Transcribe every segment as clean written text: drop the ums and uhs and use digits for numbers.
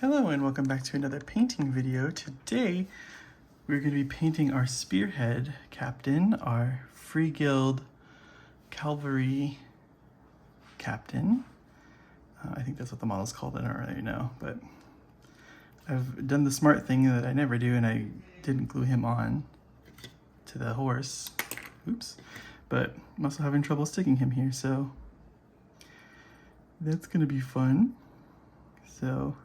Hello and welcome back to another painting video. Today we're going to be painting our spearhead captain, our Freeguild Cavalry captain. I think that's what the model's called, I don't really know, but I've done the smart thing that I never do and I didn't glue him on to the horse. Oops. But I'm also having trouble sticking him here, so that's going to be fun. So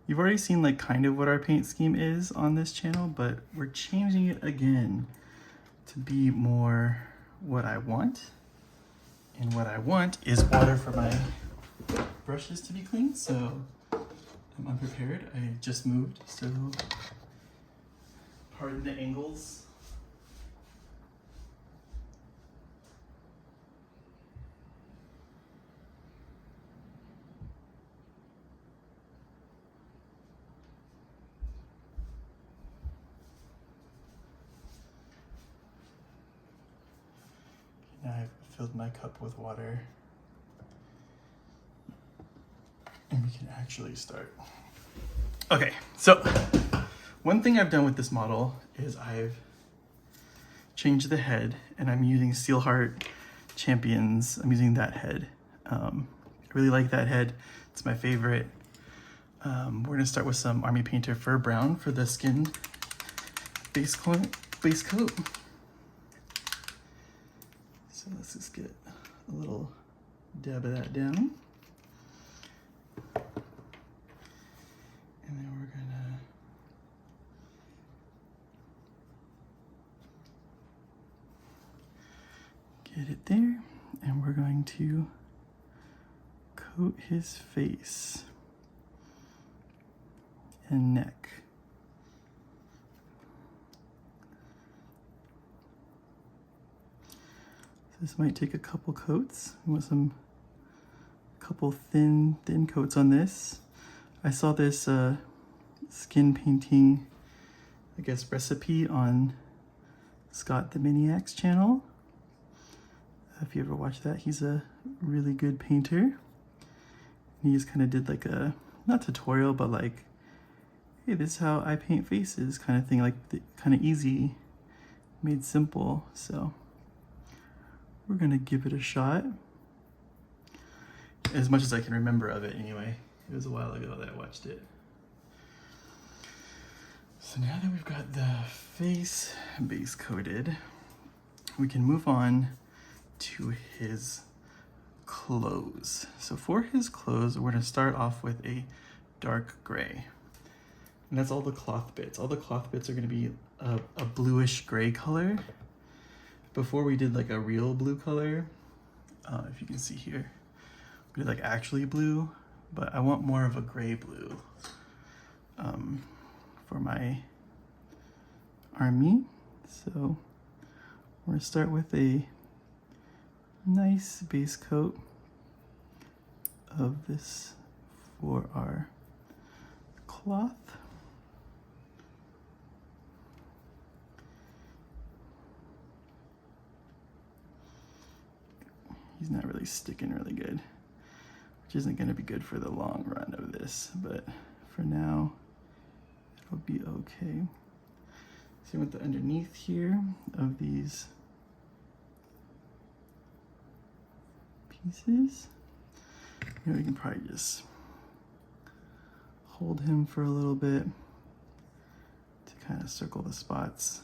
you've already seen like kind of what our paint scheme is on this channel, but we're changing it again to be more what I want. And what I want is water for my brushes to be clean, so I'm unprepared. I just moved, so pardon the angles. Now I've filled my cup with water and we can actually start. Okay, so one thing I've done with this model is I've changed the head and I'm using Steelheart Champions. I'm using that head. I really like that head. It's my favorite. We're gonna start with some Army Painter Fur Brown for the skin base coat. So let's just get a little dab of that down. And then we're gonna get it there. And we're going to coat his face and neck. This might take a couple coats. I want couple thin coats on this. I saw this skin painting, I guess, recipe on Scott the Maniac's channel. If you ever watch that, he's a really good painter. He just kind of did like a, not tutorial, but like, hey, this is how I paint faces kind of thing, like kind of easy, made simple. So we're gonna give it a shot. As much as I can remember of it anyway. It was a while ago that I watched it. So now that we've got the face base coated, we can move on to his clothes. So for his clothes, we're gonna start off with a dark gray. And that's all the cloth bits. All the cloth bits are gonna be a bluish gray color. Before we did like a real blue color, if you can see here, we did like actually blue, but I want more of a gray blue for my army. So we're gonna start with a nice base coat of this for our cloth. He's not really sticking really good, which isn't going to be good for the long run of this, but for now, it'll be okay. Same with the underneath here of these pieces. You know, we can probably just hold him for a little bit to kind of circle the spots.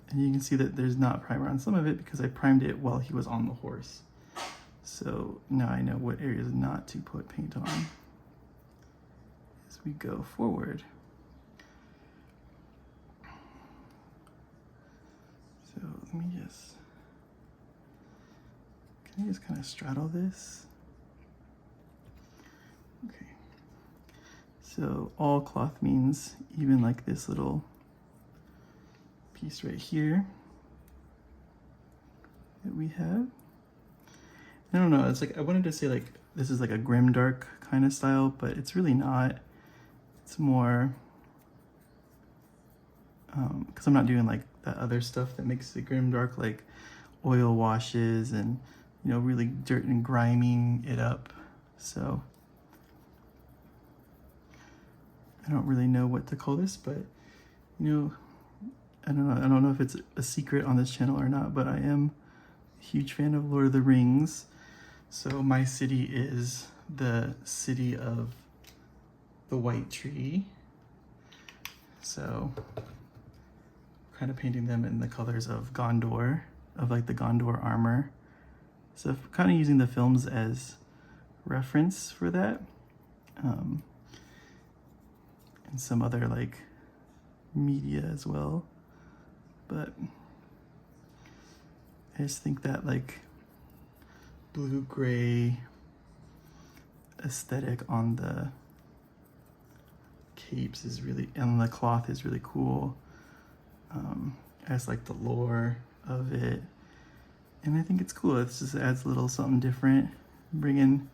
And you can see that there's not primer on some of it because I primed it while he was on the horse. So now I know what areas not to put paint on as we go forward. So let me just, can I just kind of straddle this? Okay. So all cloth means even like this little piece right here that we have. I don't know, it's like, I wanted to say like, this is like a grimdark kind of style, but it's really not. It's more, because I'm not doing like that other stuff that makes it grimdark, like oil washes and, you know, really dirt and griming it up. So I don't really know what to call this, but you know, I don't know if it's a secret on this channel or not, but I am a huge fan of Lord of the Rings. So my city is the city of the White Tree. So kind of painting them in the colors of Gondor, of like the Gondor armor. So kind of using the films as reference for that. And some other like media as well. But I just think that like blue-gray aesthetic on the capes is really, and the cloth is really cool. As like the lore of it. And I think it's cool. It just adds a little something different. Bringing,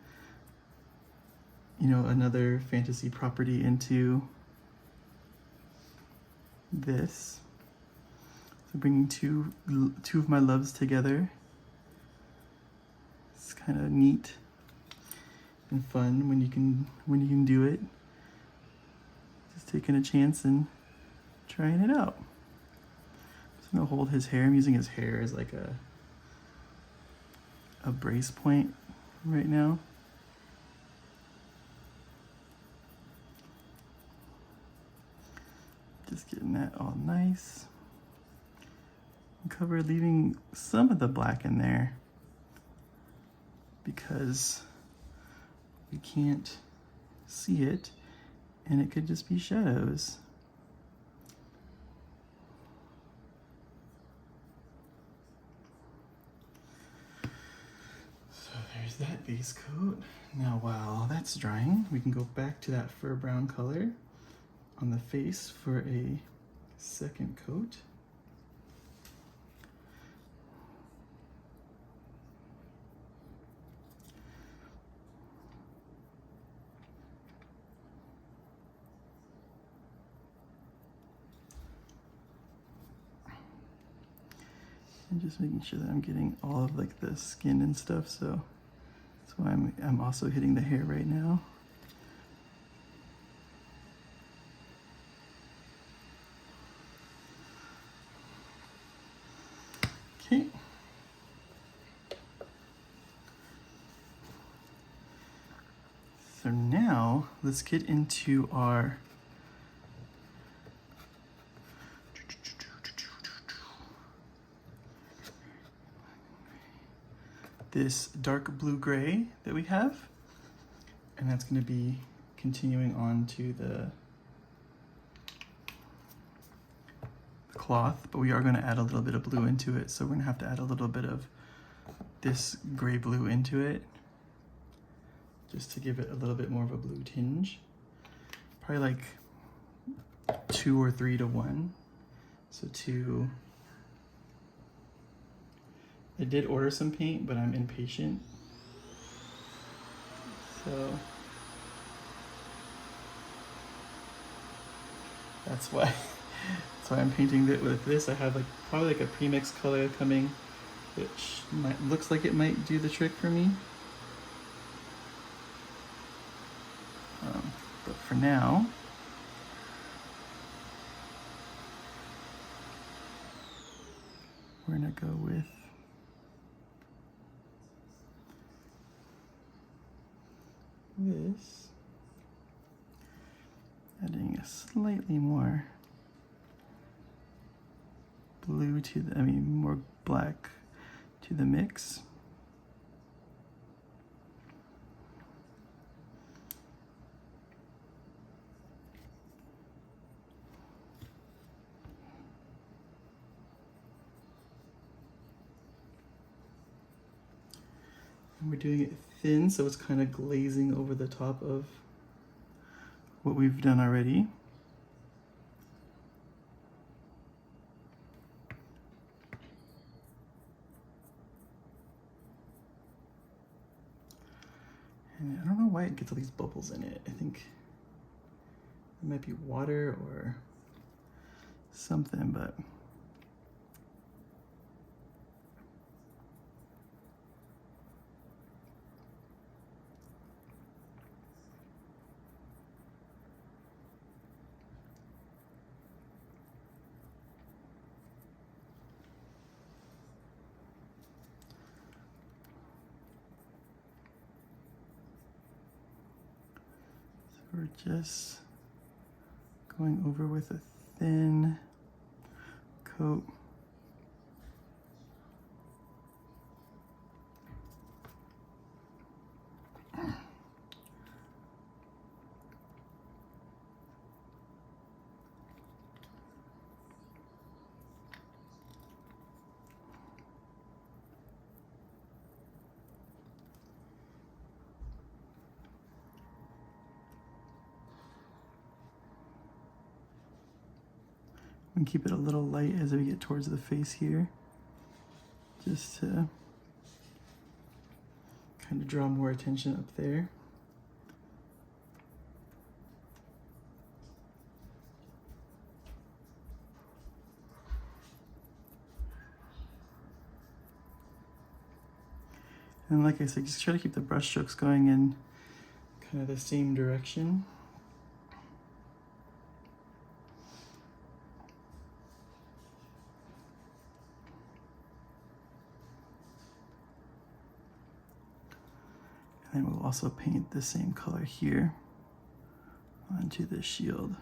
you know, another fantasy property into this. So bringing two of my loves together. It's kind of neat and fun when you can do it. Just taking a chance and trying it out. I'm gonna hold his hair. I'm using his hair as like a brace point right now. Just getting that all nice. Cover, leaving some of the black in there because we can't see it and it could just be shadows. So there's that base coat. Now while that's drying, we can go back to that fur brown color on the face for a second coat. And just making sure that I'm getting all of like the skin and stuff, so that's why I'm also hitting the hair right now. Okay. So now let's get into our this dark blue-gray that we have, and that's going to be continuing on to the cloth, but we are going to add a little bit of blue into it, so we're going to have to add a little bit of this gray blue into it just to give it a little bit more of a blue tinge. Probably like 2 or 3 to 1. So 2. I did order some paint, but I'm impatient. So that's why I'm painting it with this. I have like probably like a premix color coming, which looks like it might do the trick for me. But for now, we're gonna go with this, adding a slightly more blue to the, more black to the mix. And we're doing it thin, so it's kind of glazing over the top of what we've done already. And I don't know why it gets all these bubbles in it. I think it might be water or something, but we're just going over with a thin coat. And keep it a little light as we get towards the face here, just to kind of draw more attention up there. And like I said, just try to keep the brush strokes going in kind of the same direction. And then we'll also paint the same color here onto the shield.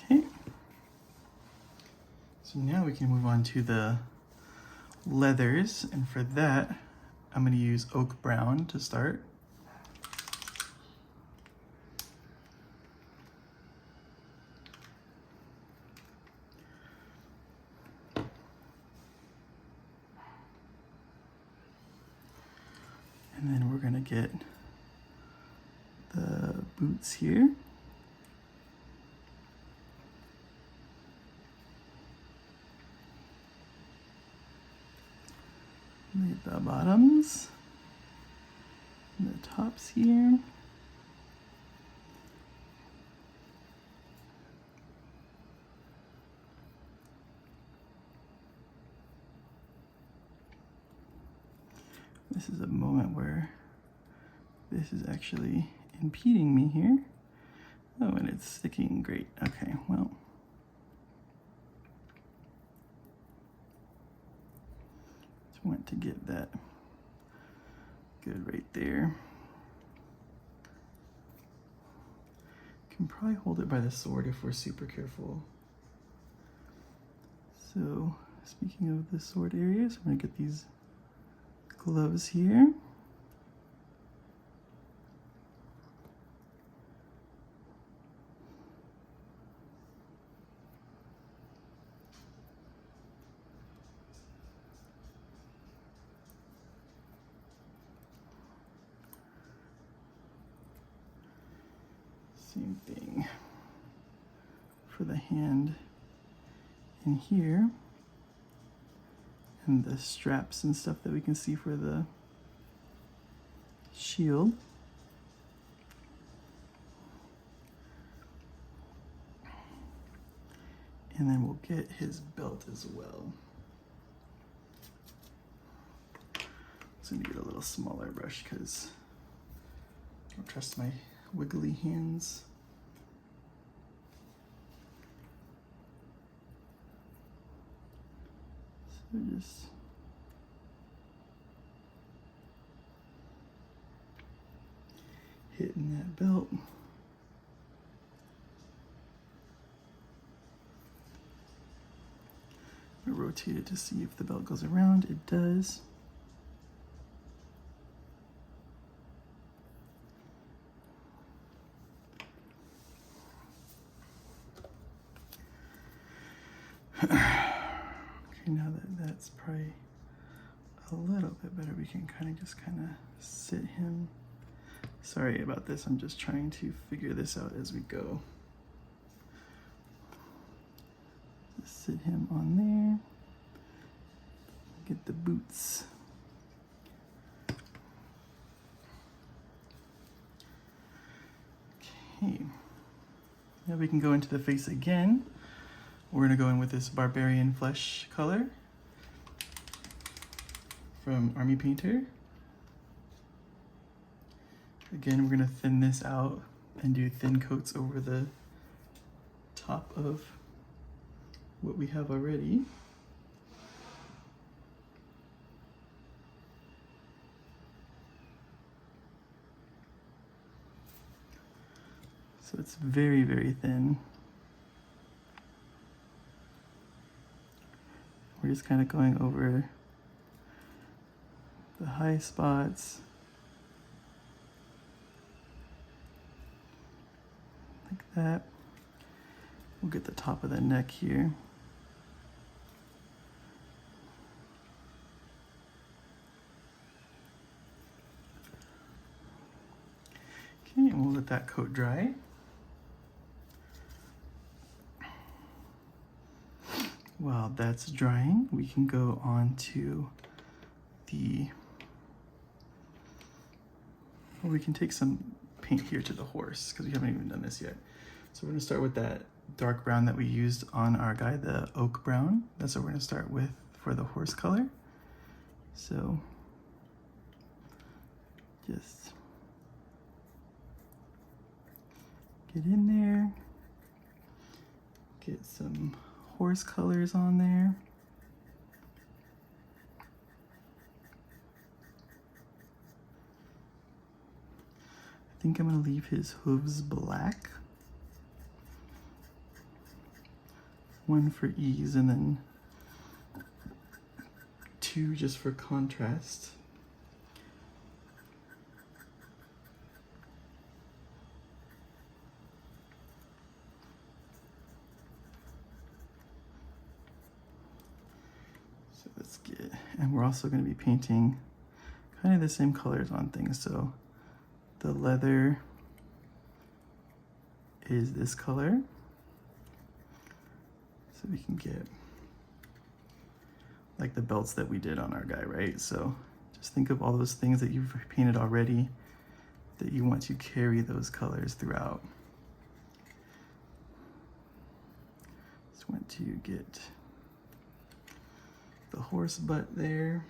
Okay. So now we can move on to the leathers, and for that I'm going to use oak brown to start. And then we're going to get the boots here. The bottoms, and the tops here. This is a moment where this is actually impeding me here. Oh, and it's sticking great. Okay, well. Want to get that good right there. Can probably hold it by the sword if we're super careful. So speaking of the sword areas, I'm gonna get these gloves here. Same thing for the hand in here, and the straps and stuff that we can see for the shield. And then we'll get his belt as well. So I'm gonna get a little smaller brush because I don't trust my wiggly hands. So just hitting that belt. I rotate it to see if the belt goes around. It does. Okay, now that that's probably a little bit better, we can kind of sit him. Sorry about this, I'm just trying to figure this out as we go. Just sit him on there. Get the boots. Okay, now we can go into the face again. We're gonna go in with this Barbarian Flesh color from Army Painter. Again, we're gonna thin this out and do thin coats over the top of what we have already. So it's very, very thin. We're just kind of going over the high spots. Like that. We'll get the top of the neck here. Okay, and we'll let that coat dry. While that's drying, we can go on to well, we can take some paint here to the horse because we haven't even done this yet. So we're gonna start with that dark brown that we used on our guy, the oak brown. That's what we're gonna start with for the horse color. So just get in there, get some horse colors on there. I think I'm gonna leave his hooves black. One for ease and then two just for contrast. So let's get, and we're also going to be painting kind of the same colors on things. So the leather is this color. So we can get like the belts that we did on our guy, right? So just think of all those things that you've painted already that you want to carry those colors throughout. Just want to get the horse butt there.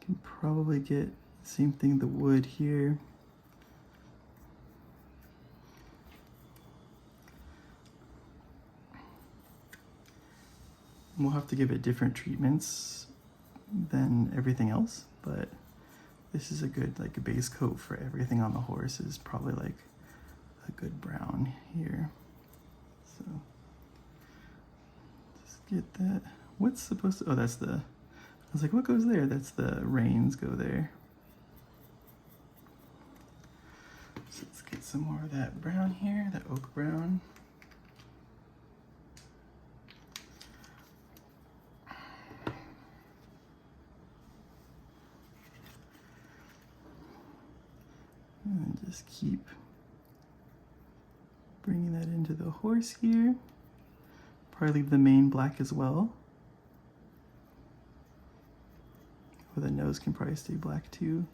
Can probably get the same thing, the wood here. We'll have to give it different treatments than everything else, but this is a good, like a base coat for everything on the horse is probably like a good brown here. So just get that. What's supposed to, oh, that's the, I was like, what goes there? That's the reins go there. So let's get some more of that brown here, that oak brown. And just keep bringing that into the horse here. Probably leave the mane black as well. Or the nose can probably stay black too,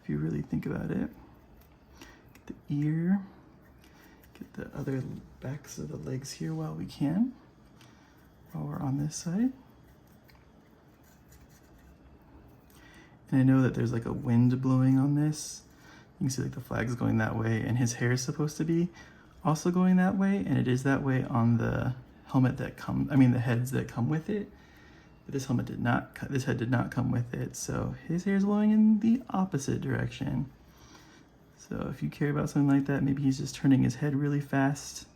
if you really think about it. Get the ear, get the other backs of the legs here while we can, while we're on this side. And I know that there's like a wind blowing on this. You can see like the flag's going that way and his hair is supposed to be also going that way, and it is that way on the helmet that the heads that come with it. But this helmet did not, this head did not come with it, so his hair is blowing in the opposite direction. So if you care about something like that, maybe he's just turning his head really fast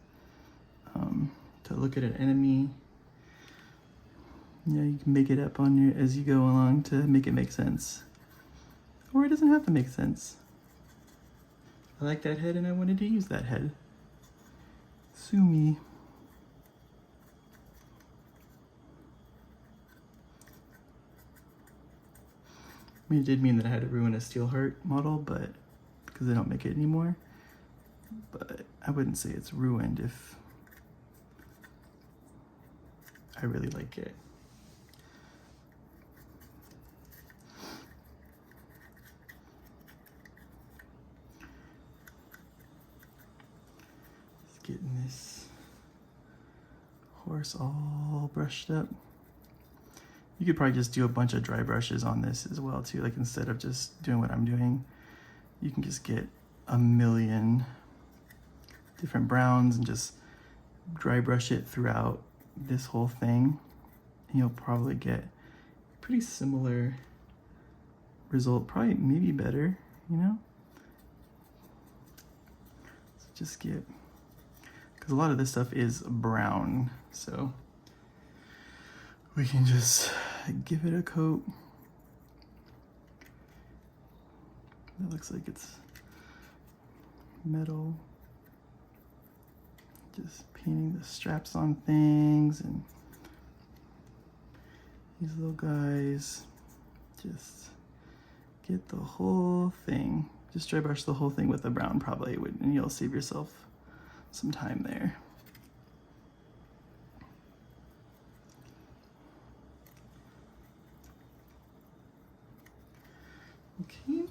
to look at an enemy. You know, you can make it up on your as you go along to make it make sense. Or it doesn't have to make sense. I like that head and I wanted to use that head. Sue me. I mean, it did mean that I had to ruin a Steelheart model, but because they don't make it anymore. But I wouldn't say it's ruined if I really like it. Just getting this horse all brushed up. You could probably just do a bunch of dry brushes on this as well too. Like instead of just doing what I'm doing, you can just get a million different browns and just dry brush it throughout this whole thing. And you'll probably get pretty similar result, probably maybe better, you know? So just get, because a lot of this stuff is brown, so we can just give it a coat. That looks like it's metal. Just painting the straps on things and these little guys. Just get the whole thing. Just dry brush the whole thing with the brown probably, and you'll save yourself some time there. Okay.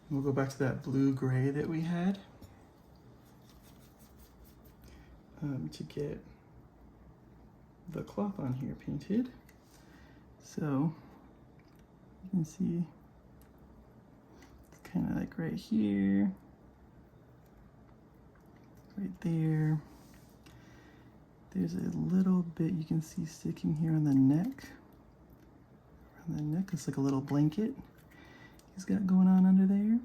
We'll go back to that blue-gray that we had to get the cloth on here painted. So you can see it's kind of like right here, right there. There's a little bit you can see sticking here on the neck. Around the neck, it's like a little blanket he's got going on under there.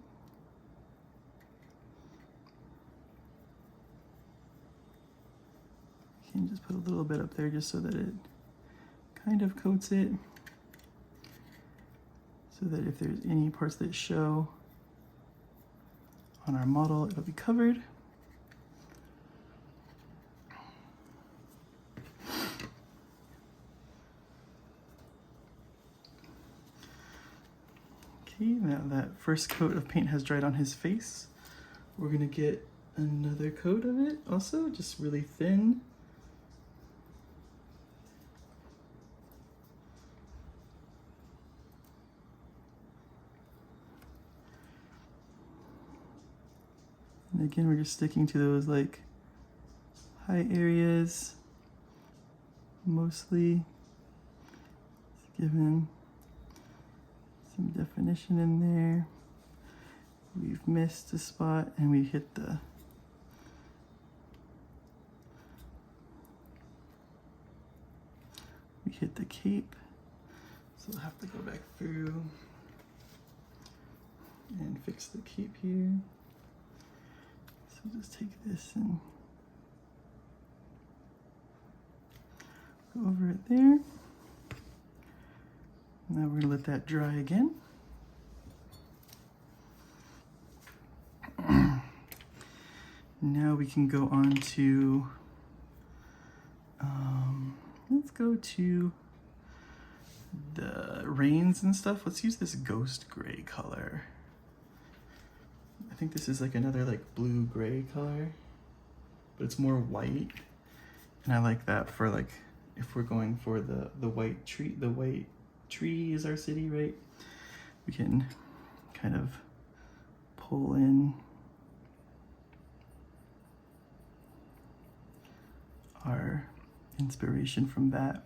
You can just put a little bit up there just so that it kind of coats it, so that if there's any parts that show on our model, it'll be covered. Okay, now that first coat of paint has dried on his face, we're gonna get another coat of it also, just really thin. And again, we're just sticking to those like high areas, mostly. Just giving some definition in there. We've missed a spot and we hit the cape. So we'll have to go back through and fix the cape here. So just take this and go over it there. Now we're gonna let that dry again. Now we can go on to, let's go to the reins and stuff. Let's use this ghost gray color. I think this is like another like blue gray color, but it's more white. And I like that for like, if we're going for the white tree, the white tree is our city, right? We can kind of pull in our inspiration from that.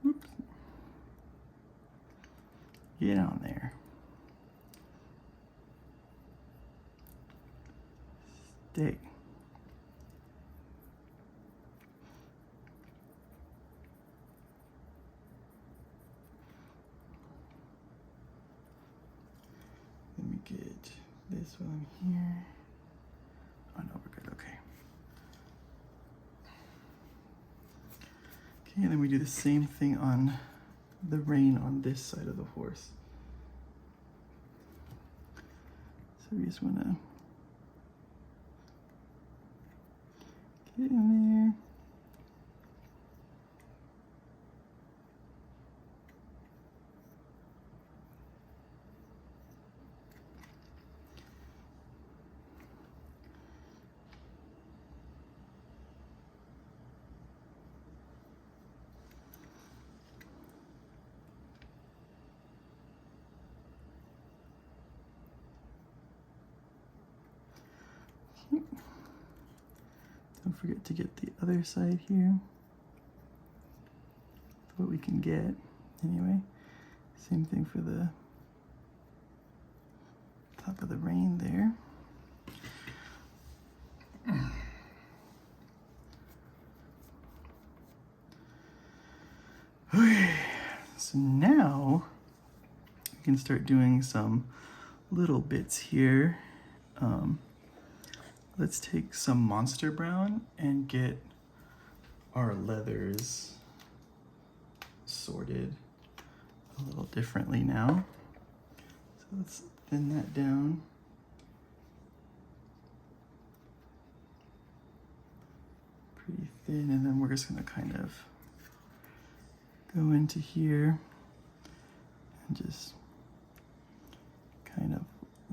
Oops. Get on there. Stay. Let me get this while I'm here. Oh no, we're good, okay. Okay, and then we do the same thing on the rein on this side of the horse. So we just wanna get in there. forget to get the other side here. What we can get anyway. Same thing for the top of the rein there. Okay, so now we can start doing some little bits here. Let's take some Monster Brown and get our leathers sorted a little differently now. So let's thin that down. Pretty thin, and then we're just gonna kind of go into here and just kind of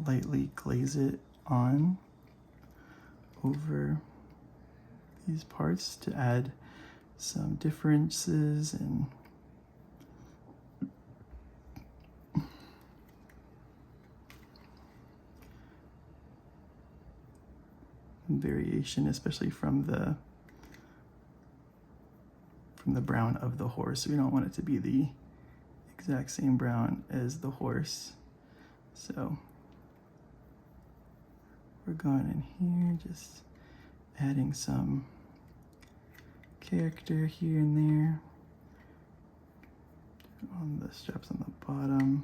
lightly glaze it on over these parts to add some differences and variation, especially from the brown of the horse. We don't want it to be the exact same brown as the horse. So we're going in here, just adding some character here and there on the straps on the bottom,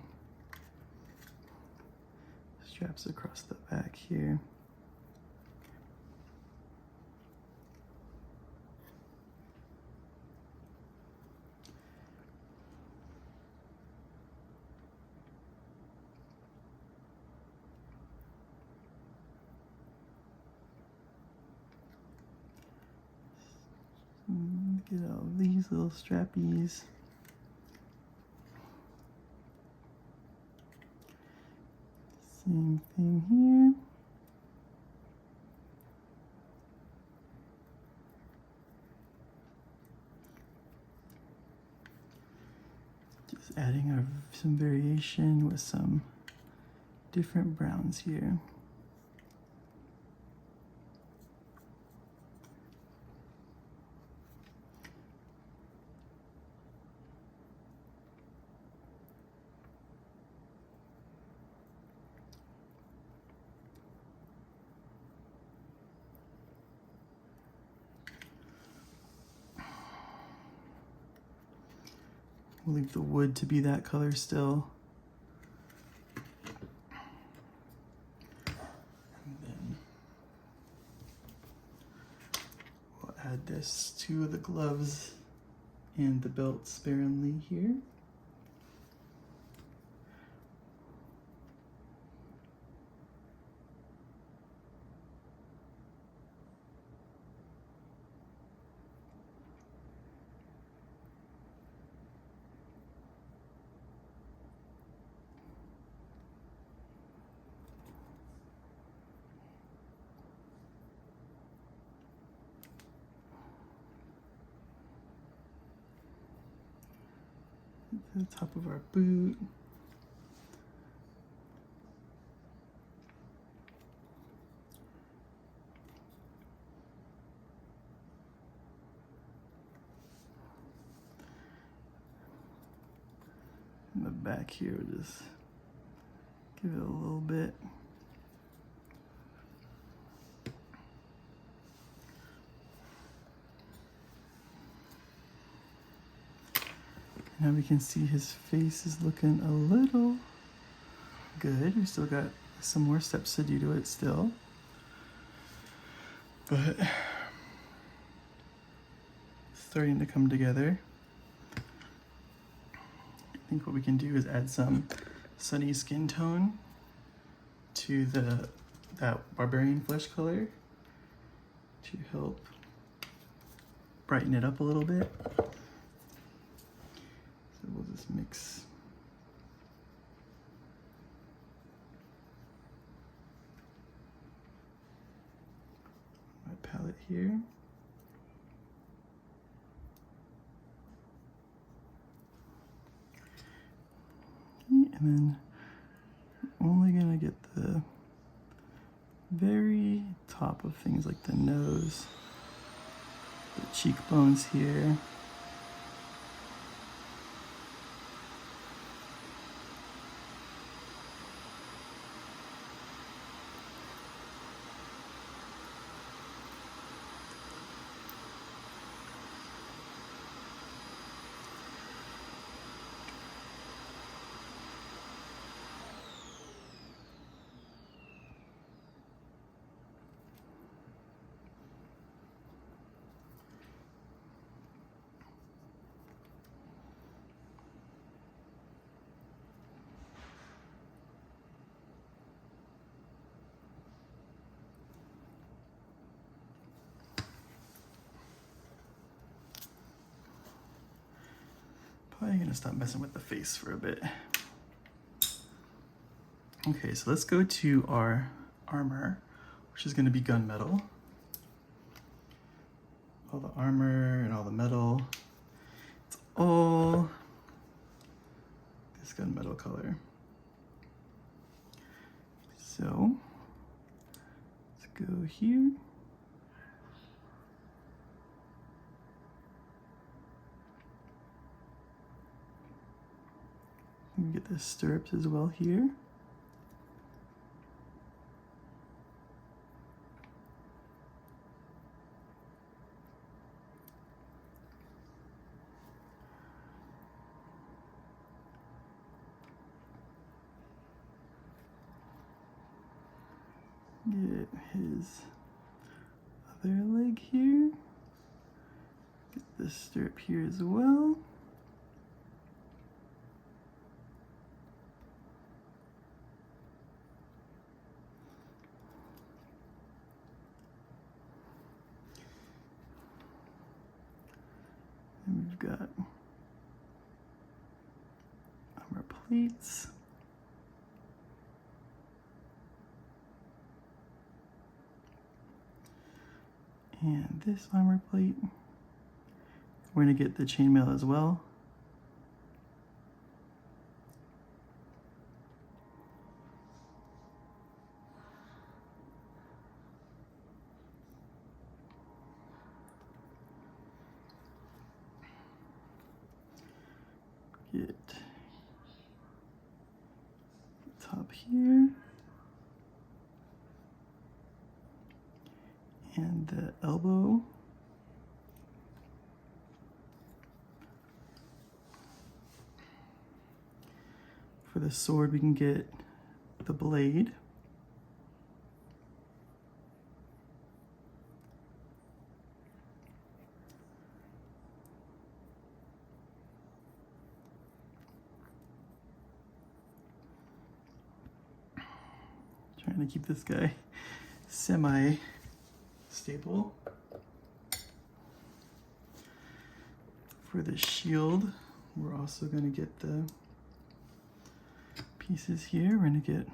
straps across the back here. Get all these little strappies. Same thing here. Just adding some variation with some different browns here. We'll leave the wood to be that color still. And then we'll add this to the gloves and the belt sparingly here. The top of our boot. In the back here, we'll just give it a little bit. Now we can see his face is looking a little good. We still got some more steps to do to it still. But starting to come together. I think what we can do is add some sunny skin tone to that barbarian flesh color to help brighten it up a little bit. We'll just mix my palette here. And then I'm only gonna get the very top of things like the nose the cheekbones here. Probably gonna stop messing with the face for a bit. Okay, so let's go to our armor, which is gonna be gunmetal. All the armor and all the metal, it's all this gunmetal color. So let's go here. We get the stirrups as well here. Get his other leg here. Get the stirrup here as well. And we've got armor plates. And this armor plate. We're gonna get the chainmail as well. Get the top here. And the elbow. For the sword, we can get the blade. Trying to keep this guy semi-stable. For the shield, we're also going to get the pieces here. We're going to get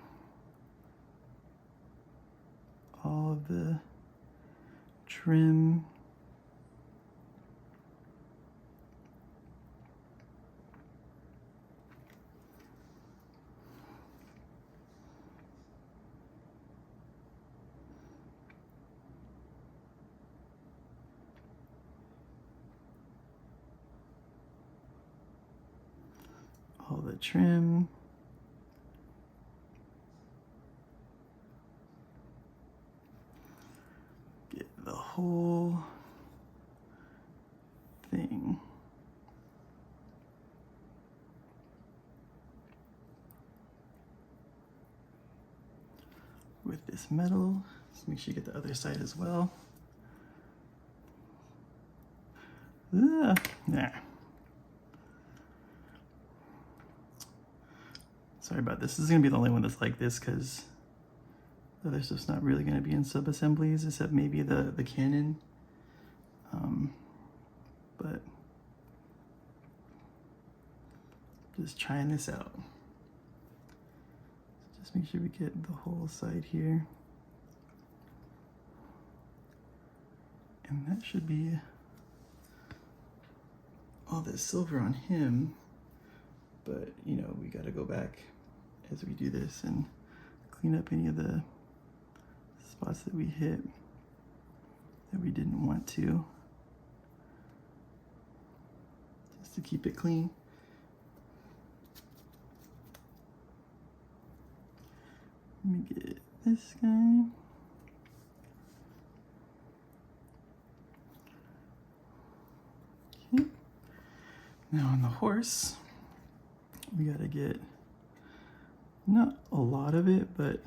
all of the trim. All the trim. Get the whole thing. With this metal. Just make sure you get the other side as well. Nah. Sorry about this. This is gonna be the only one that's like this because the other stuff's not really gonna be in sub-assemblies except maybe the cannon. But just trying this out. Just make sure we get the whole side here. And that should be all this silver on him. But, you know, we gotta go back as we do this and clean up any of the spots that we hit that we didn't want to. just to keep it clean. Let me get this guy. Okay. Now on the horse, we gotta get not a lot of it, but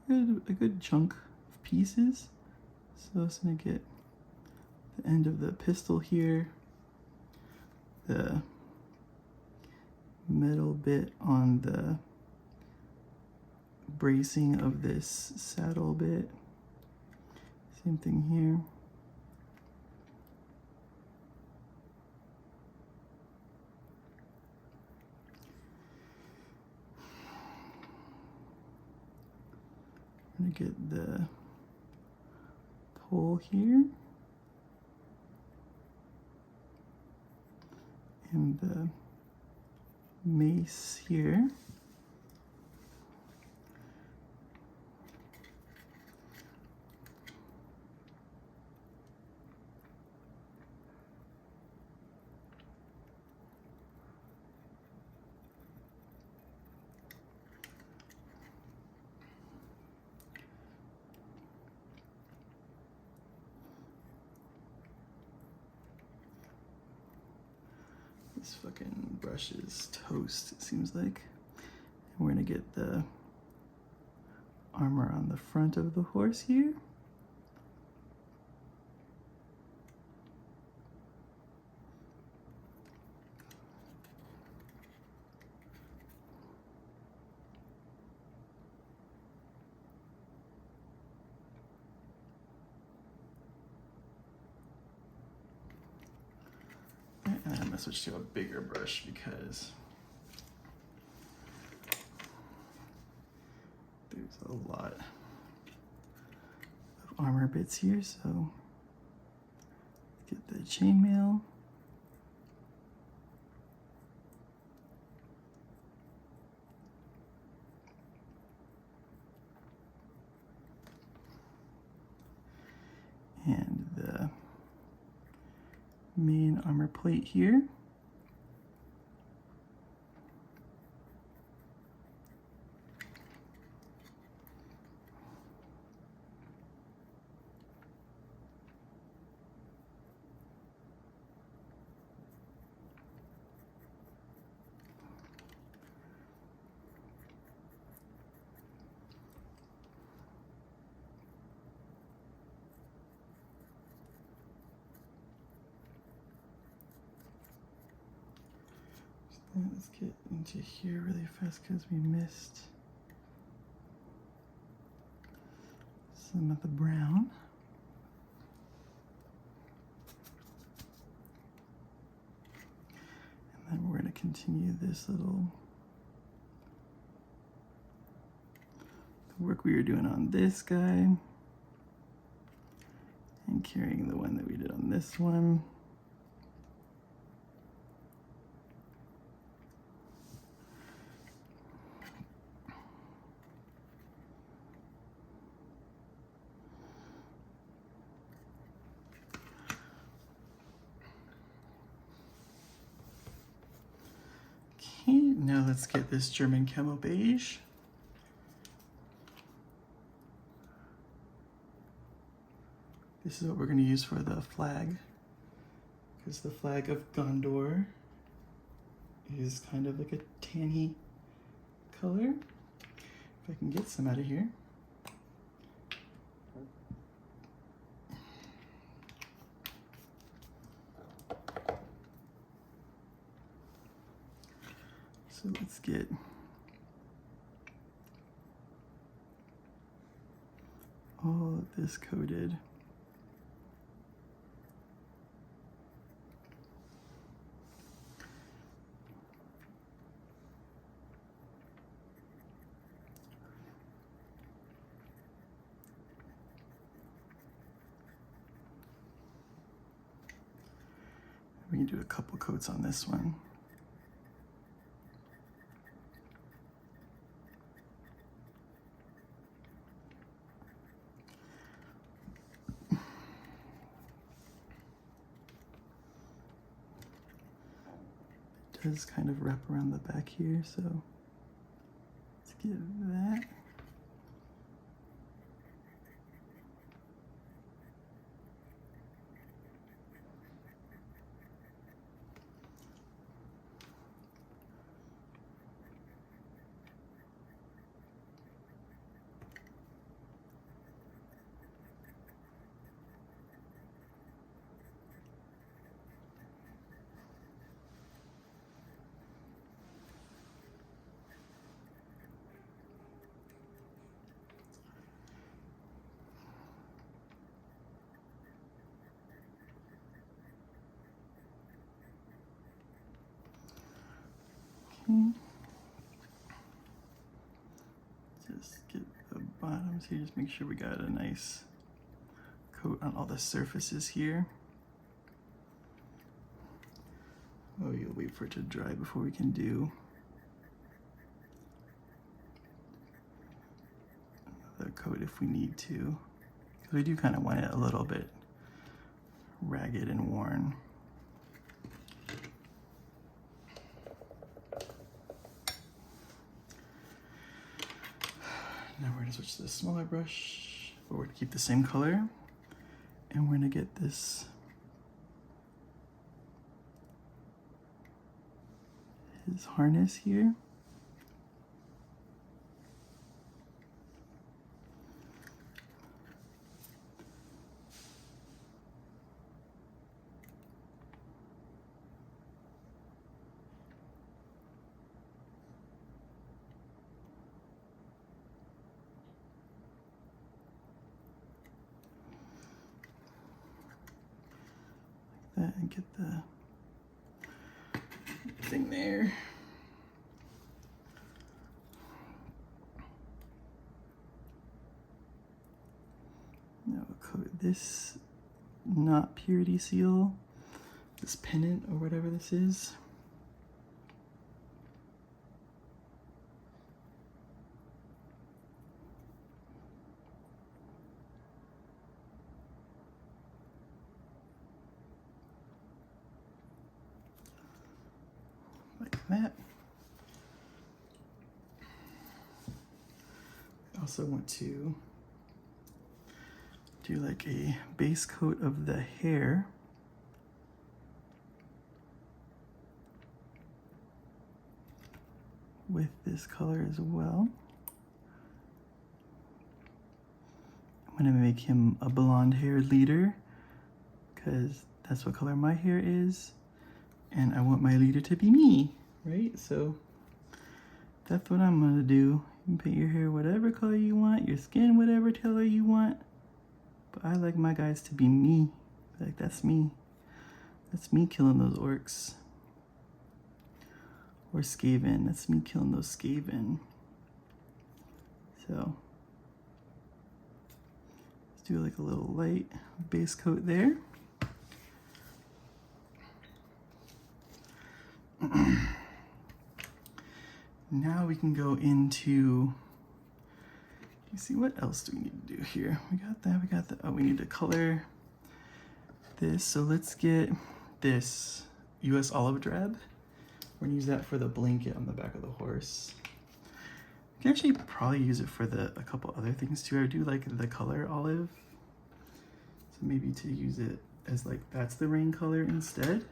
a good chunk of pieces. So it's gonna get the end of the pistol here, the metal bit on the bracing of this saddle bit. Same thing here. I'm gonna get the pole here and the mace here. This fucking brush is toast, it seems like. And we're gonna get the armor on the front of the horse here. And I'm gonna switch to a bigger brush because there's a lot of armor bits here. So get the chainmail. And the main armor plate here. Let's get into here really fast because we missed some of the brown. And then we're going to continue this little work we were doing on this guy and carrying the one that we did on this one. Okay, now let's get this German camo beige. This is what we're going to use for the flag, because the flag of Gondor is kind of like a tanny color. If I can get some out of here. So let's get all of this coated. We can do a couple coats on this one. does kind of wrap around the back here, so let's get that. Just get the bottoms here, just make sure we got a nice coat on all the surfaces here. Oh, you'll wait for it to dry before we can do another coat if we need to, because we do kind of want it a little bit ragged and worn. Now we're gonna switch to the smaller brush, but we're gonna keep the same color, and we're gonna get this his harness here. That and get the thing there. Now we'll coat this not purity seal, this pennant or whatever this is. Like that. I also want to do like a base coat of the hair. With this color as well. I'm gonna make him a blonde haired leader because that's what color my hair is. And I want my leader to be me, right? So that's what I'm gonna do. You can paint your hair whatever color you want, your skin whatever color you want. But I like my guys to be me. Like, that's me. That's me killing those orcs. Or Skaven, that's me killing those Skaven. So, let's do like a little light base coat there. Now we can go into, you see, what else do we need to do here? We got that, oh, we need to color this. So let's get this US olive drab. We're gonna use that for the blanket on the back of the horse. You can actually probably use it for a couple other things too. I do like the color olive. So maybe to use it as like, that's the rain color instead.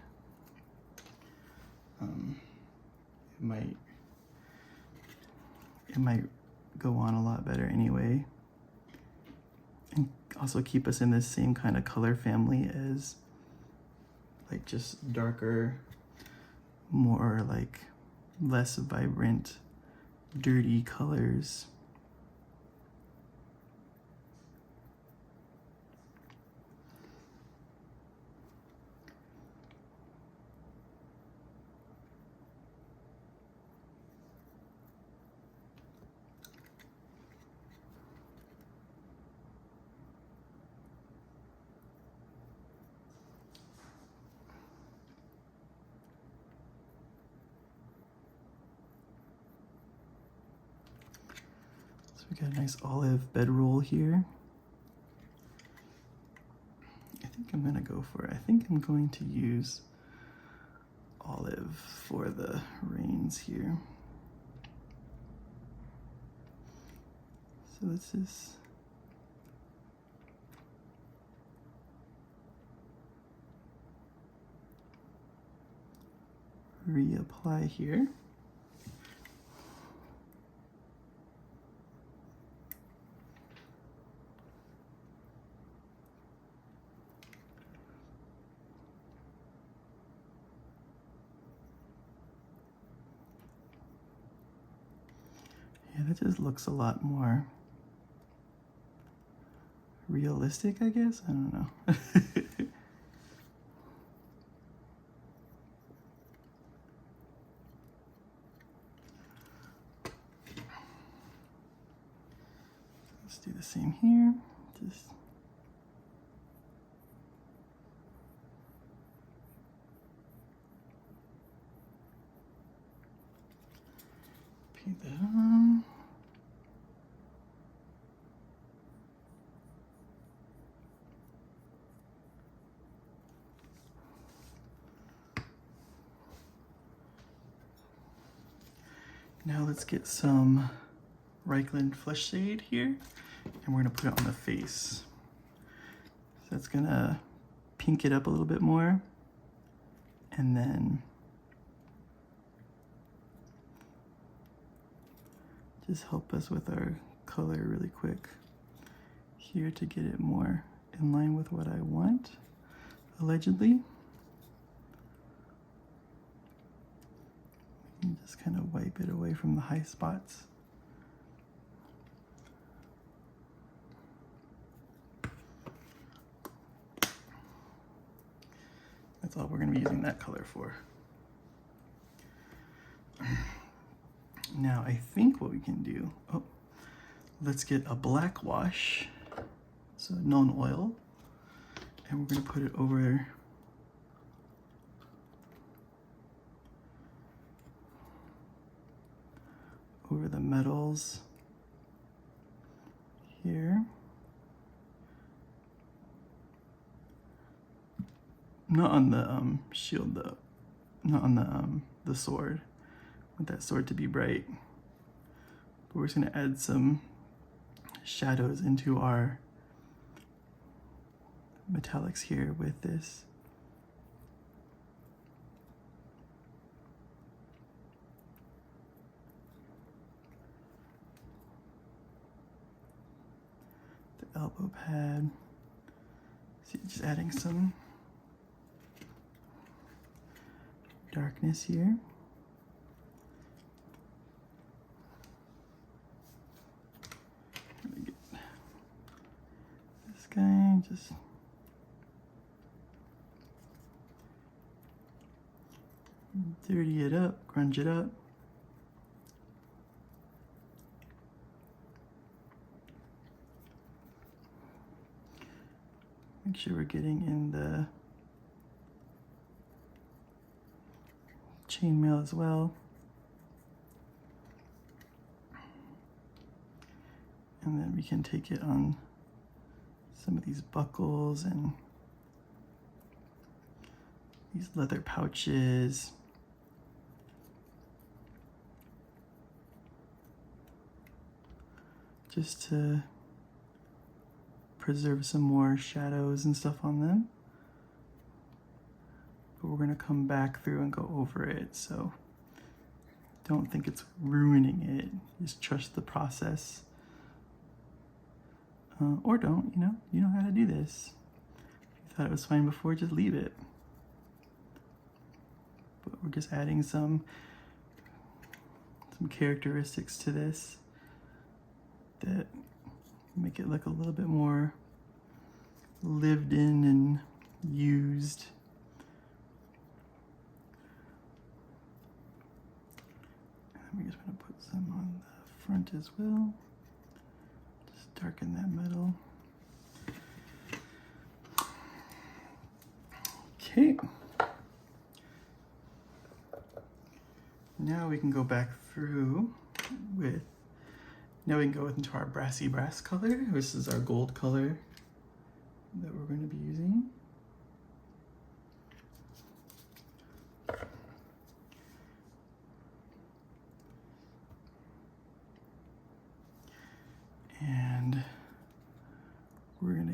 It might go on a lot better anyway. And also keep us in this same kind of color family as like just darker, more like less vibrant, dirty colors. We got a nice olive bedroll here. I think I'm going to use olive for the reins here. So let's just reapply here. Yeah, that just looks a lot more realistic, I guess. I don't know. Let's do the same here. Just paint that on. Now let's get some Reichland Flesh Shade here, and we're gonna put it on the face. So that's gonna pink it up a little bit more, and then just help us with our color really quick here to get it more in line with what I want, allegedly. And just kind of wipe it away from the high spots. That's all we're going to be using that color for. Now I think what we can do, let's get a black wash, so non-oil, and we're going to put it over the metals here. Not on the shield though, not on the sword. I want that sword to be bright. But we're just gonna add some shadows into our metallics here with this. The elbow pad. So just adding some darkness here. Let me get this guy, just dirty it up, grunge it up. Make sure we're getting in the chainmail as well. And then we can take it on some of these buckles and these leather pouches. Just to preserve some more shadows and stuff on them. But we're gonna come back through and go over it, so don't think it's ruining it. Just trust the process. Or don't, you know how to do this. If you thought it was fine before, just leave it. But we're just adding some characteristics to this that make it look a little bit more lived in and used. And we're just going to put some on the front as well. Just darken that metal. Okay. Now we can go back through with, now we can go into our brassy brass color. This is our gold color that we're going to be using.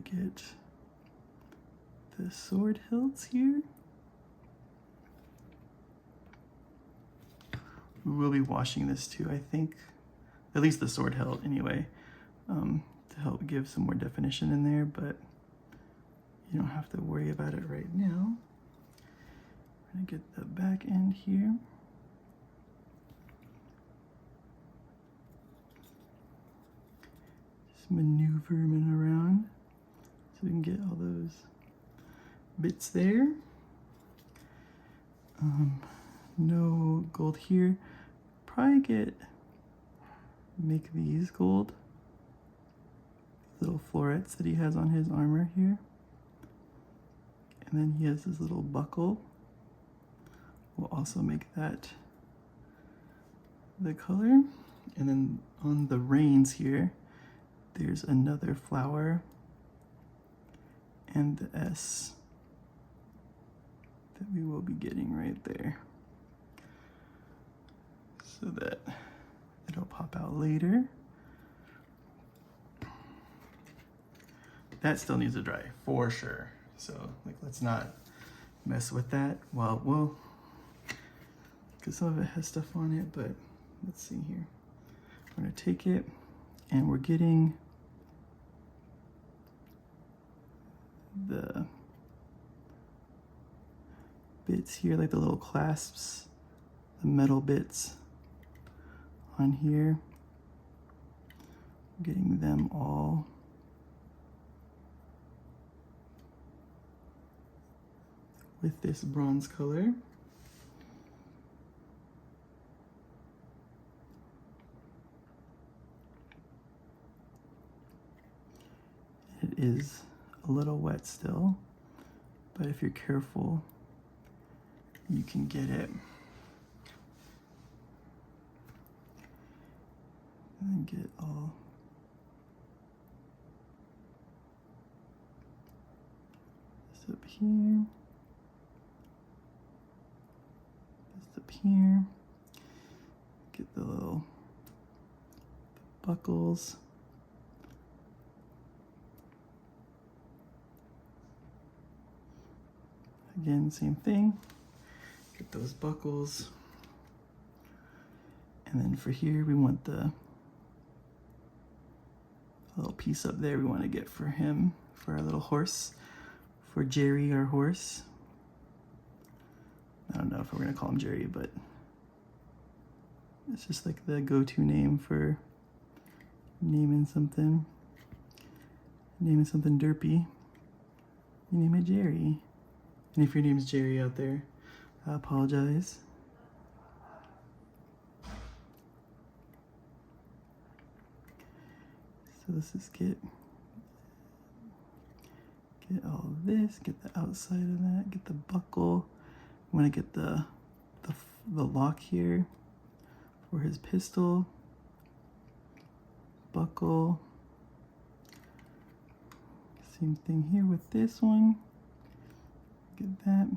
get the sword hilts here. We will be washing this too, I think, at least the sword hilt anyway, to help give some more definition in there, but you don't have to worry about it right now. I'm gonna get the back end here. Just maneuvering around so we can get all those bits there. No gold here. Probably make these gold. Little florets that he has on his armor here. And then he has this little buckle. We'll also make that the color. And then on the reins here, there's another flower and the S that we will be getting right there, so that it'll pop out later. That still needs to dry for sure. So like, let's not mess with that. Well, we'll, because some of it has stuff on it, but let's see here. We're gonna take it and we're getting the bits here, like the little clasps, the metal bits on here. Getting them all with this bronze color. It is a little wet still, but if you're careful, you can get it. And then get all this up here, this up here. Get the little buckles. Again, same thing. Get those buckles. And then for here, we want the little piece up there we want to get for him, for our little horse, for Jerry, our horse. I don't know if we're going to call him Jerry, but it's just like the go-to name for naming something. Naming something derpy. You name it Jerry. And if your name's Jerry out there, I apologize. So let's just get all of this, get the outside of that, get the buckle. I want to get the lock here for his pistol. Buckle. Same thing here with this one. Get that.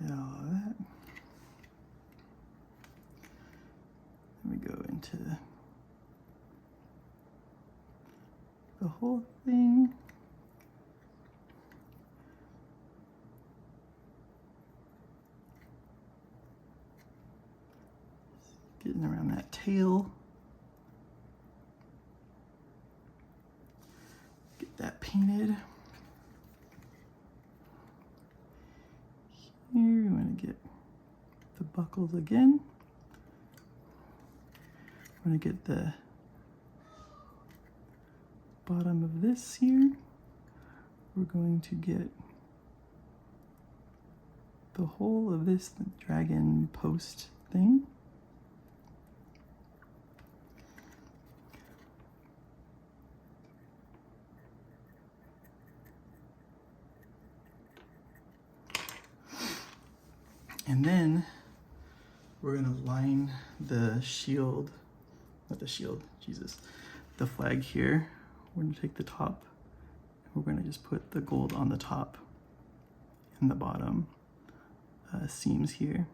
Get all of that. Then we go into the whole thing. Getting around that tail. Get that painted. Here we want to get the buckles again. We're going to get the bottom of this here. We're going to get the whole of this dragon post thing. And then we're gonna line the shield, not the shield, Jesus, the flag here. We're gonna take the top and we're gonna just put the gold on the top and the bottom seams here.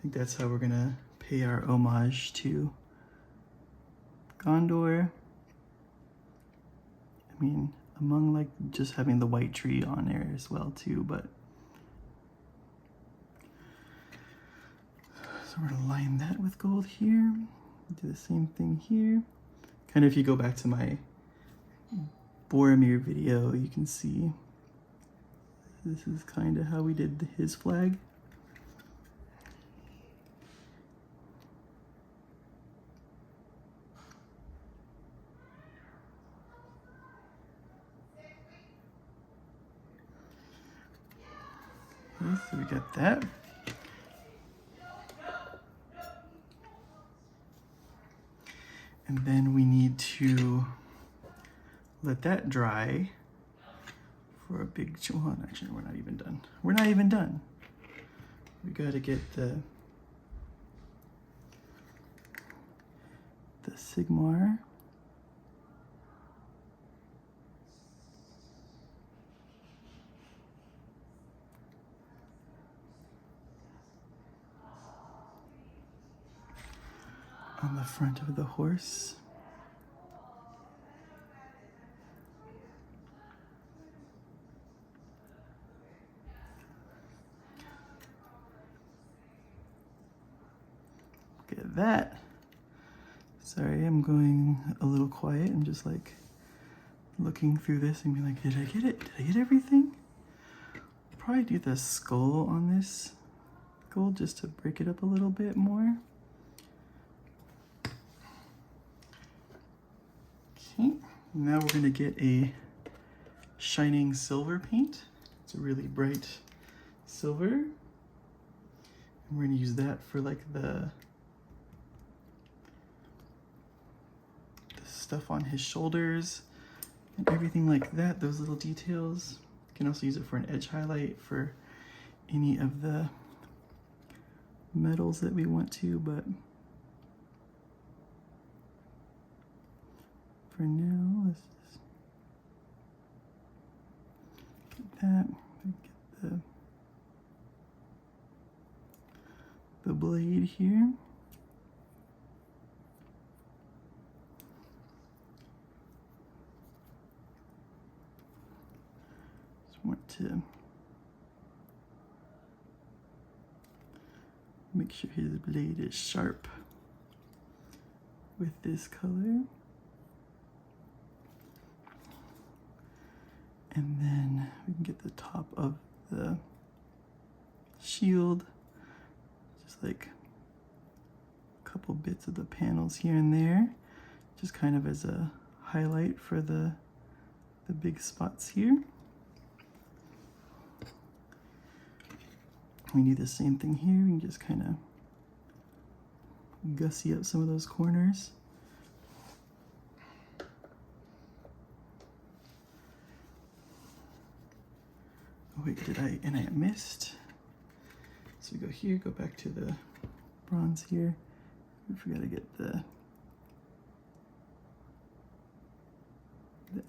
think that's how we're gonna pay our homage to Gondor. I mean, among like just having the white tree on there as well too, but so we're gonna line that with gold here. Do the same thing here. Kind of if you go back to my Boromir video, you can see this is kind of how we did his flag. Okay, so we got that. And then we need to let that dry for a big, well, actually, we're not even done. We're not even done. We gotta get the Sigmar. On the front of the horse. Look at that. Sorry, I'm going a little quiet. I'm just like looking through this and being like, did I get it? Did I get everything? Probably do the skull on this gold just to break it up a little bit more. Okay, now we're gonna get a shining silver paint. It's a really bright silver. And we're gonna use that for like the stuff on his shoulders and everything like that, those little details. You can also use it for an edge highlight for any of the metals that we want to, but for now, let's just get that. Get the blade here. Just want to make sure his blade is sharp with this color. And then we can get the top of the shield, just like a couple bits of the panels here and there, just kind of as a highlight for the big spots here. We do the same thing here. We can just kind of gussy up some of those corners. Oh wait, I missed. So we go here, go back to the bronze here. We forgot to get the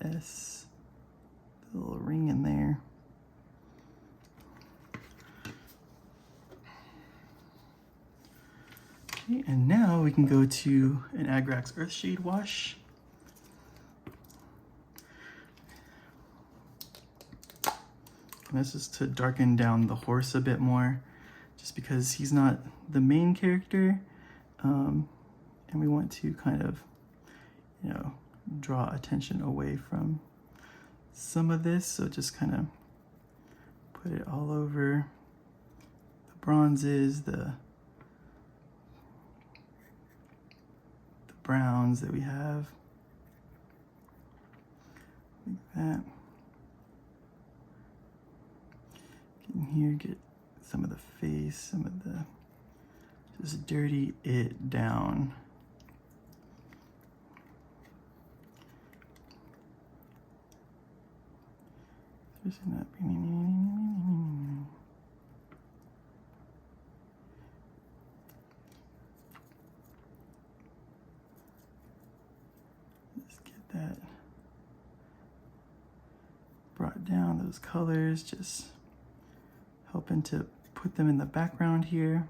S, the little ring in there. Okay, and now we can go to an Agrax Earthshade wash. And this is to darken down the horse a bit more, just because he's not the main character, and we want to kind of, you know, draw attention away from some of this. So just kind of put it all over the bronzes, the browns that we have, like that. In here, get some of the face, some of the, just dirty it down. Just not. Let's get that brought down, those colors, just helping to put them in the background here.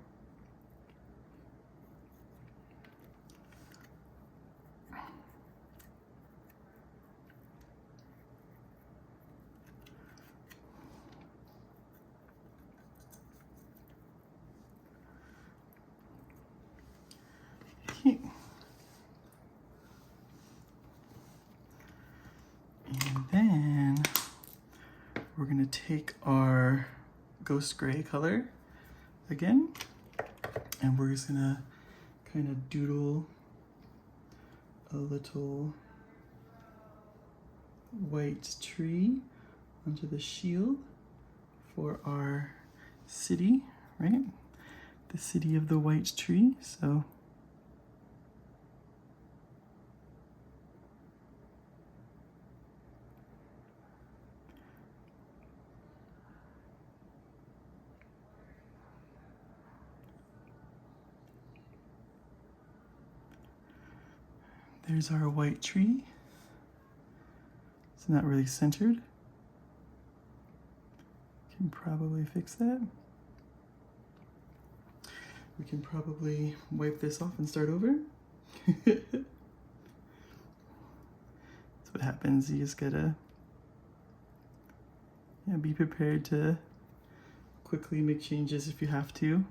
gonna take our ghost gray color again, and we're just gonna kind of doodle a little white tree onto the shield for our city, right? The city of the white tree. So there's our white tree. It's not really centered. Can probably fix that. We can probably wipe this off and start over. That's what happens. You just gotta be prepared to quickly make changes if you have to.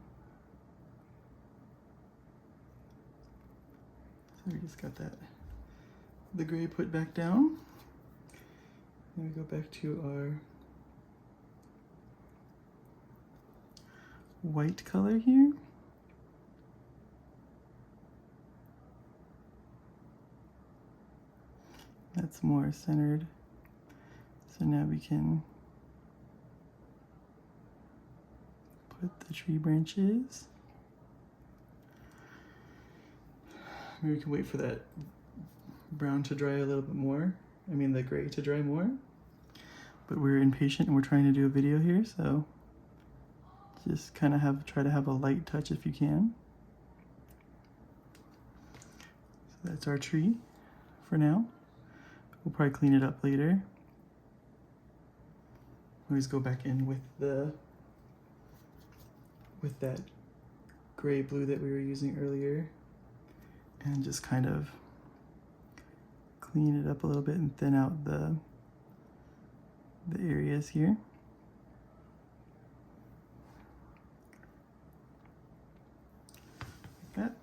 So we just got the gray put back down. Then we go back to our white color here. That's more centered. So now we can put the tree branches. Maybe we can wait for that brown to dry a little bit more. I mean the gray to dry more. But we're impatient and we're trying to do a video here, so just kind of try to have a light touch if you can. So that's our tree for now. We'll probably clean it up later. Always go back in with that gray blue that we were using earlier and just kind of clean it up a little bit and thin out the areas here. Like that.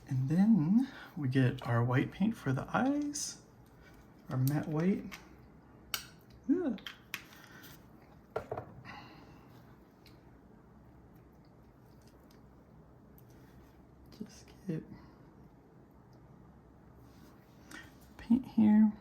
And then we get our white paint for the eyes, our matte white. Yeah. Just get paint here.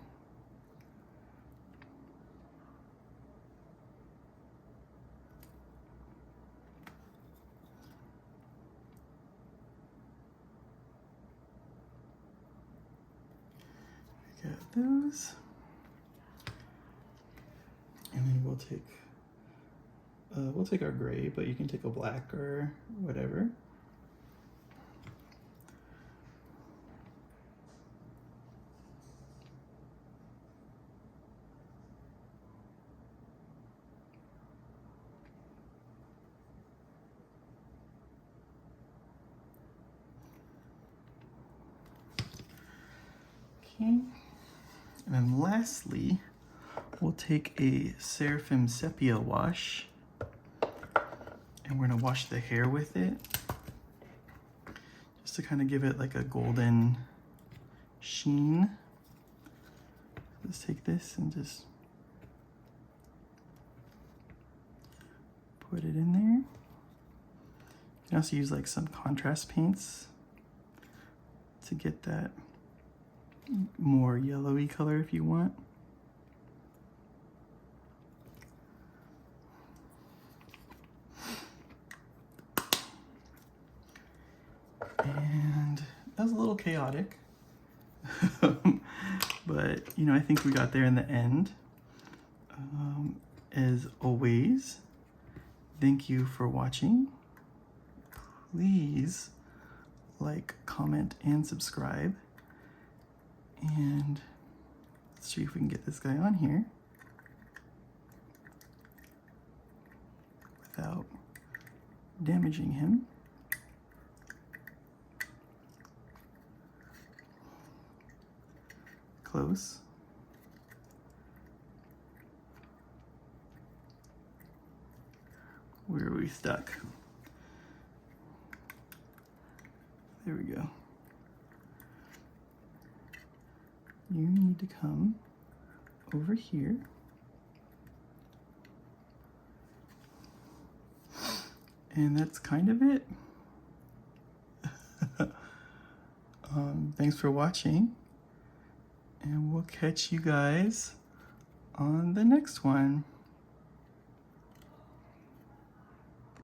Got those, and then we'll take our gray, but you can take a black or whatever. Okay. And then lastly, we'll take a Seraphim Sepia wash and we're gonna wash the hair with it just to kind of give it like a golden sheen. Let's take this and just put it in there. You can also use like some contrast paints to get that more yellowy color if you want. And that was a little chaotic, but I think we got there in the end. As always, thank you for watching. Please like, comment, and subscribe. And let's see if we can get this guy on here without damaging him. Close. Where are we stuck? There we go. You need to come over here. And that's kind of it. Thanks for watching, and we'll catch you guys on the next one.